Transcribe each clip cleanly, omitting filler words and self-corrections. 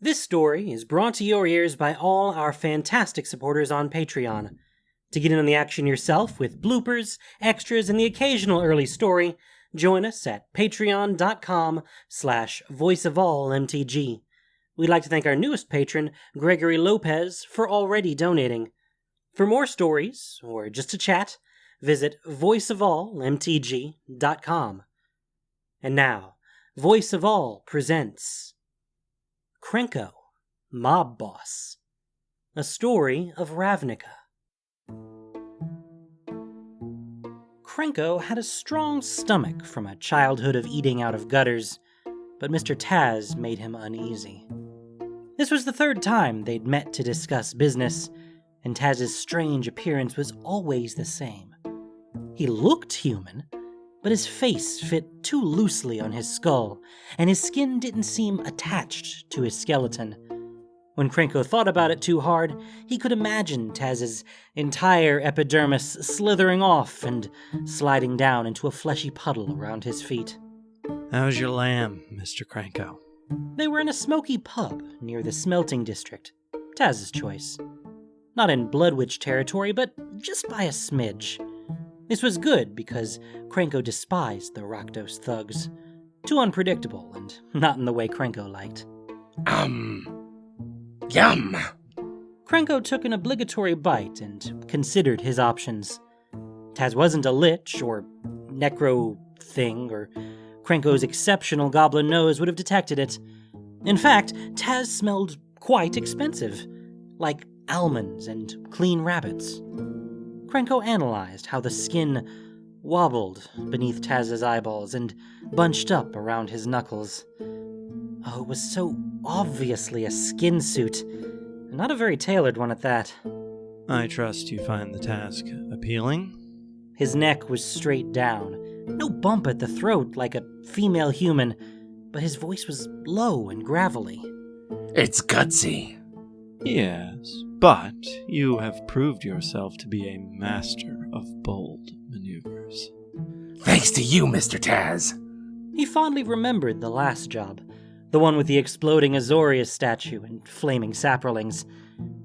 This story is brought to your ears by all our fantastic supporters on Patreon. To get in on the action yourself with bloopers, extras, and the occasional early story, join us at patreon.com/voiceofallmtg. We'd like to thank our newest patron, Gregory Lopez, for already donating. For more stories, or just to chat, visit voiceofallmtg.com. And now, Voice of All presents Krenko, Mob Boss, a story of Ravnica. Krenko had a strong stomach from a childhood of eating out of gutters, but Mr. Taz made him uneasy. This was the third time they'd met to discuss business, and Taz's strange appearance was always the same. He looked human, but his face fit too loosely on his skull, and his skin didn't seem attached to his skeleton. When Krenko thought about it too hard, he could imagine Taz's entire epidermis slithering off and sliding down into a fleshy puddle around his feet. How's your lamb, Mr. Krenko? They were in a smoky pub near the smelting district, Taz's choice. Not in Blood Witch territory, but just by a smidge. This was good because Krenko despised the Rakdos thugs. Too unpredictable and not in the way Krenko liked. Yum! Krenko took an obligatory bite and considered his options. Taz wasn't a lich or necro thing, or Krenko's exceptional goblin nose would have detected it. In fact, Taz smelled quite expensive, like almonds and clean rabbits. Krenko analyzed how the skin wobbled beneath Taz's eyeballs and bunched up around his knuckles. Oh, it was so obviously a skin suit, and not a very tailored one at that. I trust you find the task appealing? His neck was straight down, no bump at the throat like a female human, but his voice was low and gravelly. It's gutsy. Yes, but you have proved yourself to be a master of bold maneuvers. Thanks to you, Mr. Taz. He fondly remembered the last job, the one with the exploding Azorius statue and flaming saprolings.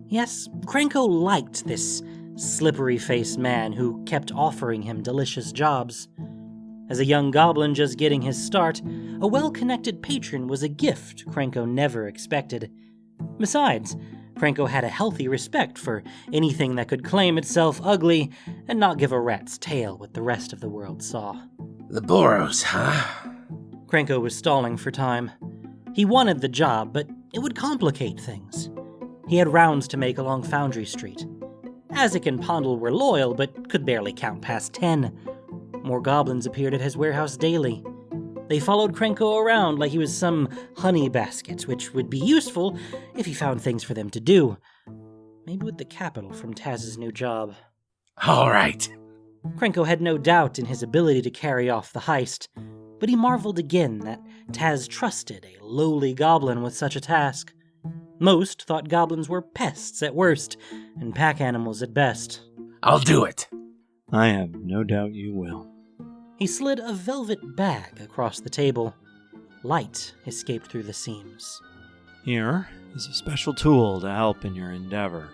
Yes, Krenko liked this slippery-faced man who kept offering him delicious jobs. As a young goblin just getting his start, a well-connected patron was a gift Krenko never expected. Besides, Krenko had a healthy respect for anything that could claim itself ugly and not give a rat's tail what the rest of the world saw. The Boros, huh? Krenko was stalling for time. He wanted the job, but it would complicate things. He had rounds to make along Foundry Street. Azek and Pondal were loyal, but could barely count past 10. More goblins appeared at his warehouse daily. They followed Krenko around like he was some honey basket, which would be useful if he found things for them to do. Maybe with the capital from Taz's new job. All right. Krenko had no doubt in his ability to carry off the heist, but he marveled again that Taz trusted a lowly goblin with such a task. Most thought goblins were pests at worst, and pack animals at best. I'll do it. I have no doubt you will. He slid a velvet bag across the table. Light escaped through the seams. Here is a special tool to help in your endeavor.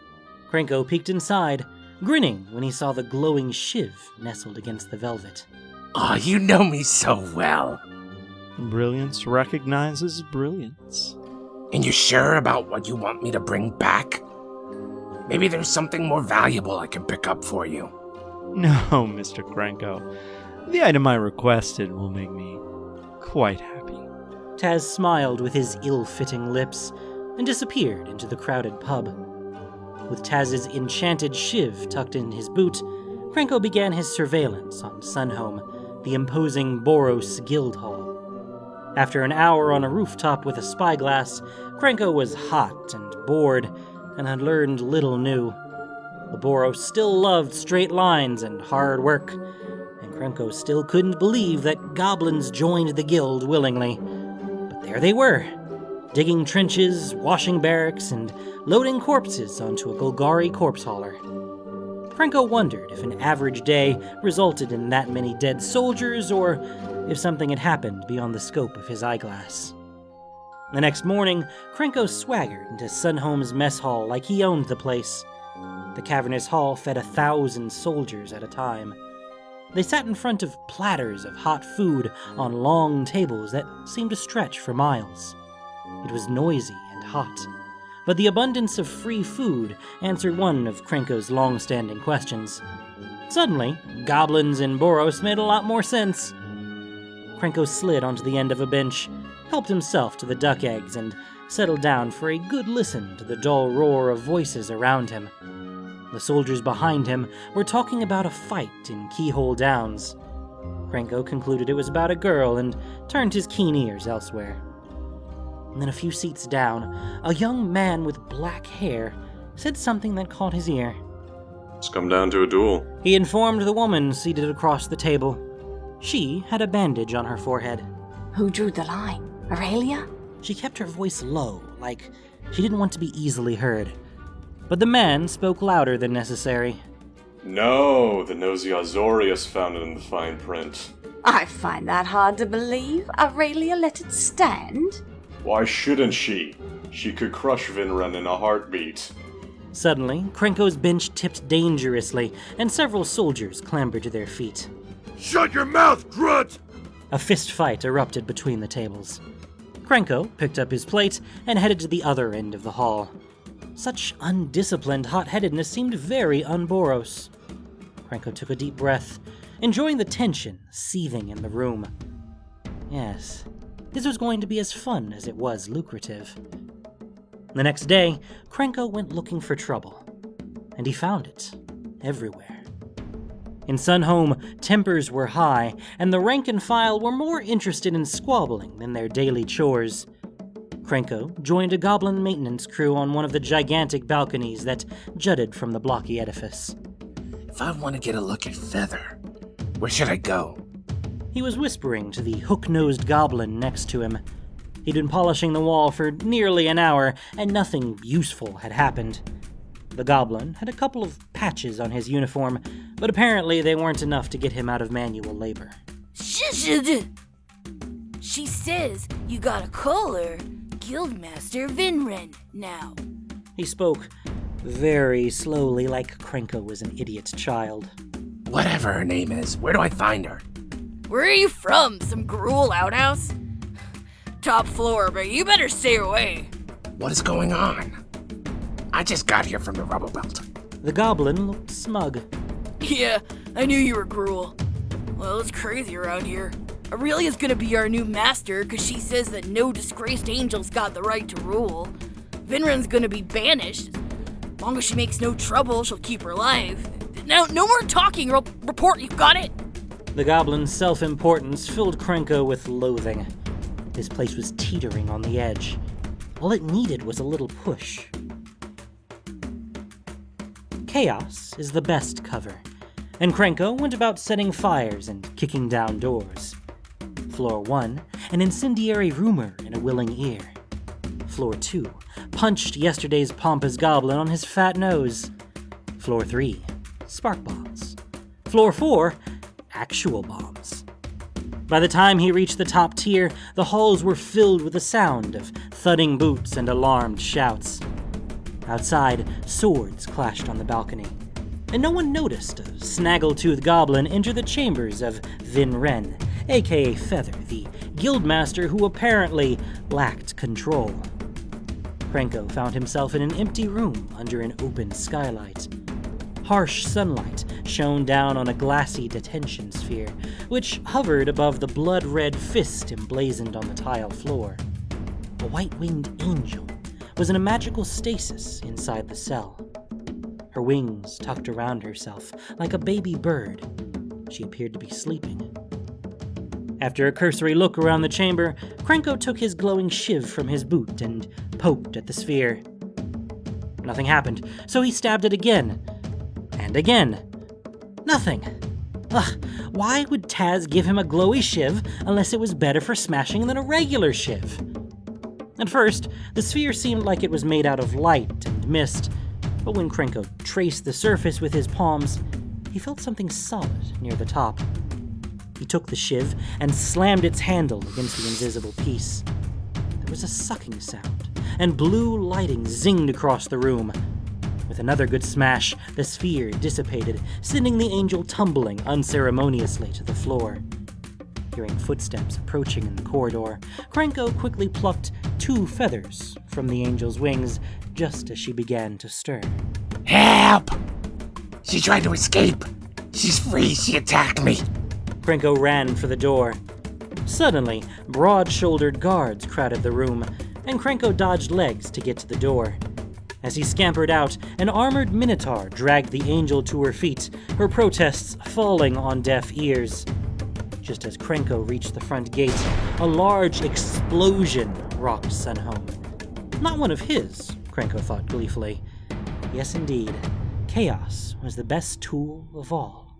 Krenko peeked inside, grinning when he saw the glowing shiv nestled against the velvet. Oh, you know me so well. Brilliance recognizes brilliance. And you sure about what you want me to bring back? Maybe there's something more valuable I can pick up for you. No, Mr. Krenko. The item I requested will make me quite happy. Taz smiled with his ill-fitting lips and disappeared into the crowded pub. With Taz's enchanted shiv tucked in his boot, Krenko began his surveillance on Sunhome, the imposing Boros Guild Hall. After an hour on a rooftop with a spyglass, Krenko was hot and bored and had learned little new. The Boros still loved straight lines and hard work, and Krenko still couldn't believe that goblins joined the guild willingly. But there they were, digging trenches, washing barracks, and loading corpses onto a Golgari corpse hauler. Krenko wondered if an average day resulted in that many dead soldiers, or if something had happened beyond the scope of his eyeglass. The next morning, Krenko swaggered into Sunhome's mess hall like he owned the place. The cavernous hall fed 1,000 soldiers at a time. They sat in front of platters of hot food on long tables that seemed to stretch for miles. It was noisy and hot, but the abundance of free food answered one of Krenko's long-standing questions. Suddenly, goblins in Boros made a lot more sense. Krenko slid onto the end of a bench, helped himself to the duck eggs, and settled down for a good listen to the dull roar of voices around him. The soldiers behind him were talking about a fight in Keyhole Downs. Krenko concluded it was about a girl and turned his keen ears elsewhere. And then a few seats down, a young man with black hair said something that caught his ear. It's come down to a duel, He informed the woman seated across the table. She had a bandage on her forehead. Who drew the line? Aurelia? She kept her voice low, like she didn't want to be easily heard. But the man spoke louder than necessary. No, the nosy Azorius found it in the fine print. I find that hard to believe. Aurelia let it stand? Why shouldn't she? She could crush Vinren in a heartbeat. Suddenly, Krenko's bench tipped dangerously, and several soldiers clambered to their feet. Shut your mouth, Grunt! A fist fight erupted between the tables. Krenko picked up his plate and headed to the other end of the hall. Such undisciplined hot-headedness seemed very un-Boros. Krenko took a deep breath, enjoying the tension seething in the room. Yes, this was going to be as fun as it was lucrative. The next day, Krenko went looking for trouble, and he found it everywhere. In Sunhome, tempers were high, and the rank and file were more interested in squabbling than their daily chores. Krenko joined a goblin maintenance crew on one of the gigantic balconies that jutted from the blocky edifice. If I want to get a look at Feather, where should I go? He was whispering to the hook-nosed goblin next to him. He'd been polishing the wall for nearly an hour, and nothing useful had happened. The goblin had a couple of patches on his uniform, but apparently they weren't enough to get him out of manual labor. She says you gotta call her Guildmaster Vinren now. He spoke very slowly, like Krenko was an idiot child. Whatever her name is, where do I find her? Where are you from? Some gruel outhouse? Top floor, but you better stay away. What is going on? I just got here from the rubble belt. The goblin looked smug. Yeah, I knew you were gruel. Well, it's crazy around here. Aurelia's gonna be our new master because she says that no disgraced angel's got the right to rule. Vinren's gonna be banished. As long as she makes no trouble, she'll keep her life. Now, no more talking, or I'll report you, got it? The goblin's self-importance filled Krenko with loathing. This place was teetering on the edge. All it needed was a little push. Chaos is the best cover, and Krenko went about setting fires and kicking down doors. Floor 1, an incendiary rumor in a willing ear. Floor 2, punched yesterday's pompous goblin on his fat nose. Floor 3, spark bombs. Floor 4, actual bombs. By the time he reached the top tier, the halls were filled with the sound of thudding boots and alarmed shouts. Outside, swords clashed on the balcony, and no one noticed a snaggle-toothed goblin enter the chambers of Vinren, aka Feather, the guildmaster who apparently lacked control. Krenko found himself in an empty room under an open skylight. Harsh sunlight shone down on a glassy detention sphere, which hovered above the blood-red fist emblazoned on the tile floor. A white-winged angel was in a magical stasis inside the cell. Her wings tucked around herself like a baby bird. She appeared to be sleeping. After a cursory look around the chamber, Krenko took his glowing shiv from his boot and poked at the sphere. Nothing happened, so he stabbed it again. And again. Nothing. Ugh, why would Taz give him a glowy shiv unless it was better for smashing than a regular shiv? At first, the sphere seemed like it was made out of light and mist, but when Krenko traced the surface with his palms, he felt something solid near the top. He took the shiv and slammed its handle against the invisible piece. There was a sucking sound, and blue lighting zinged across the room. With another good smash, the sphere dissipated, sending the angel tumbling unceremoniously to the floor. Hearing footsteps approaching in the corridor, Krenko quickly plucked 2 feathers from the angel's wings just as she began to stir. Help! She tried to escape. She's free. She attacked me. Krenko ran for the door. Suddenly, broad-shouldered guards crowded the room, and Krenko dodged legs to get to the door. As he scampered out, an armored minotaur dragged the angel to her feet, her protests falling on deaf ears. Just as Krenko reached the front gate, a large explosion rocked Sunhome. Not one of his, Krenko thought gleefully. Yes, indeed, chaos was the best tool of all.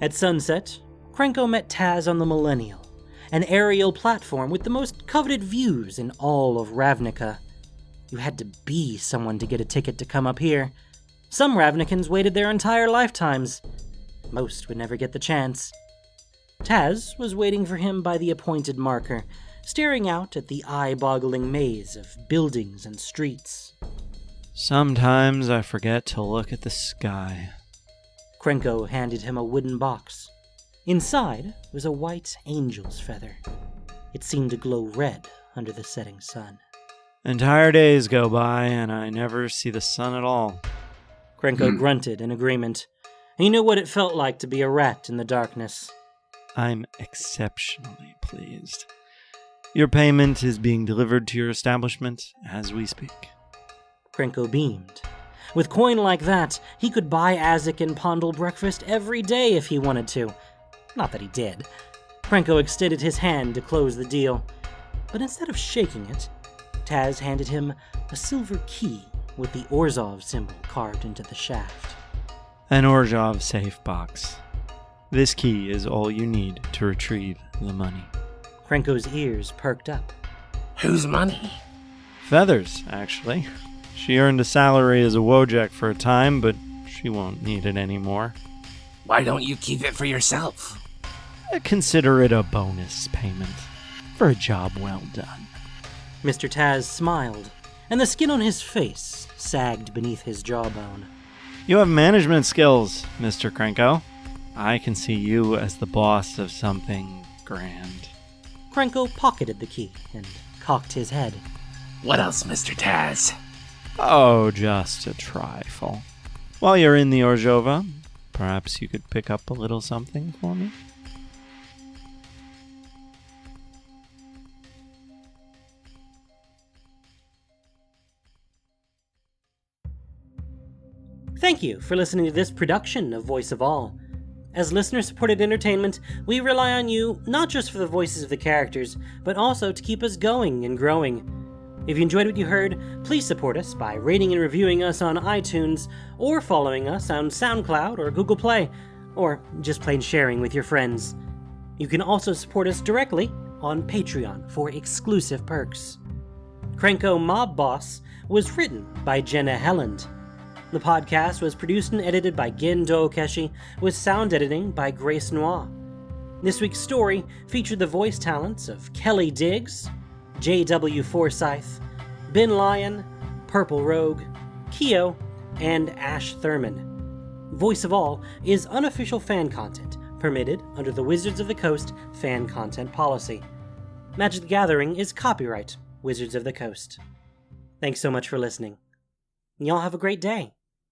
At sunset, Krenko met Taz on the Millennial, an aerial platform with the most coveted views in all of Ravnica. You had to be someone to get a ticket to come up here. Some Ravnicans waited their entire lifetimes. Most would never get the chance. Taz was waiting for him by the appointed marker, staring out at the eye-boggling maze of buildings and streets. Sometimes I forget to look at the sky. Krenko handed him a wooden box. Inside was a white angel's feather. It seemed to glow red under the setting sun. Entire days go by and I never see the sun at all. Krenko grunted in agreement. He knew what it felt like to be a rat in the darkness. I'm exceptionally pleased. Your payment is being delivered to your establishment as we speak. Krenko beamed. With coin like that, he could buy Azek and Pondal breakfast every day if he wanted to. Not that he did. Krenko extended his hand to close the deal. But instead of shaking it, Taz handed him a silver key with the Orzhov symbol carved into the shaft. An Orzhov safe box. This key is all you need to retrieve the money. Krenko's ears perked up. Whose money? Feathers, actually. She earned a salary as a Wojak for a time, but she won't need it anymore. Why don't you keep it for yourself? Consider it a bonus payment for a job well done. Mr. Taz smiled, and the skin on his face sagged beneath his jawbone. You have management skills, Mr. Krenko. I can see you as the boss of something grand. Krenko pocketed the key and cocked his head. What else, Mr. Taz? Oh, just a trifle. While you're in the Orzhova, perhaps you could pick up a little something for me? Thank you for listening to this production of Voice of All. As listener-supported entertainment, we rely on you not just for the voices of the characters, but also to keep us going and growing. If you enjoyed what you heard, please support us by rating and reviewing us on iTunes, or following us on SoundCloud or Google Play, or just plain sharing with your friends. You can also support us directly on Patreon for exclusive perks. Krenko Mob Boss was written by Jenna Helland. The podcast was produced and edited by Gen Dookeshi, with sound editing by Grace Noir. This week's story featured the voice talents of Kelly Diggs, J.W. Forsyth, Ben Lyon, Purple Rogue, Keo, and Ash Thurman. Voice of All is unofficial fan content, permitted under the Wizards of the Coast fan content policy. Magic the Gathering is copyright Wizards of the Coast. Thanks so much for listening. Y'all have a great day.